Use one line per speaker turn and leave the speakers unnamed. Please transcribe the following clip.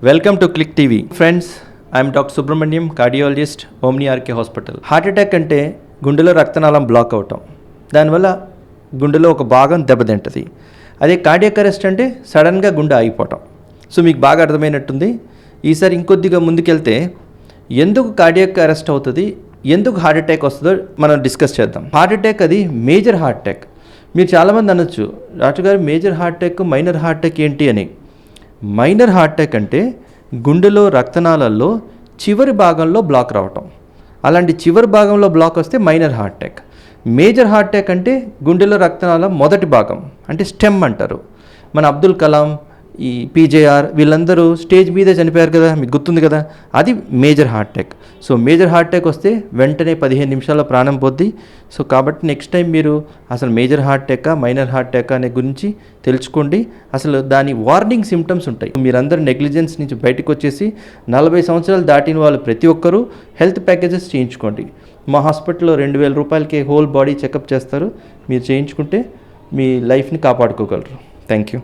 Welcome to Click TV. Friends, I'm doctor Subrahmanyam, cardiologist, Omni RK hospital. Heart attack అంటే గుండెలో రక్తనాళం black అవటం, దానివల్ల గుండెలో ఒక భాగం దెబ్బతింటుంది. అదే కార్డియాక్ అరెస్ట్ అంటే సడన్గా గుండె ఆగిపోవటం. సో మీకు బాగా అర్థమైనట్టుంది. ఈసారి ఇంకొద్దిగా ముందుకెళ్తే ఎందుకు కార్డియాక్ అరెస్ట్ అవుతుంది, ఎందుకు హార్ట్ అటాక్ వస్తుందో మనం డిస్కస్ చేద్దాం. హార్ట్ అటాక్ అది మేజర్ హార్ట్ అటాక్. మీరు చాలామంది అనొచ్చు, doctor garu major heart attack minor heart attack ఏంటి అని. మైనర్ హార్ట్ అటాక్ అంటే గుండెలో రక్తనాళాల్లో చివరి భాగంలో బ్లాక్ రావటం. అలాంటి చివరి భాగంలో బ్లాక్ వస్తే minor heart attack. Major heart attack అంటే గుండెలో రక్తనాళం మొదటి భాగం అంటే స్టెమ్ అంటారు. మన అబ్దుల్ కలాం, ఈ పీజేఆర్ వీళ్ళందరూ స్టేజ్ మీదే చనిపోయారు కదా, మీకు గుర్తుంది కదా, అది major heart attack. So major heart attack వస్తే వెంటనే 15 నిమిషాల్లో ప్రాణం పోద్ది. సో కాబట్టి నెక్స్ట్ టైం మీరు అసలు major heart attack minor heart attack అనే గురించి తెలుసుకోండి. అసలు దాని వార్నింగ్ సిమ్టమ్స్ ఉంటాయి. మీరందరూ నెగ్లిజెన్స్ నుంచి బయటకు వచ్చేసి 40 సంవత్సరాలు దాటిన వాళ్ళు ప్రతి ఒక్కరూ హెల్త్ ప్యాకేజెస్ చేయించుకోండి. మా హాస్పిటల్లో 2000 రూపాయలకి హోల్ బాడీ చెకప్ చేస్తారు. మీరు చేయించుకుంటే మీ లైఫ్ని కాపాడుకోగలరు. Thank you.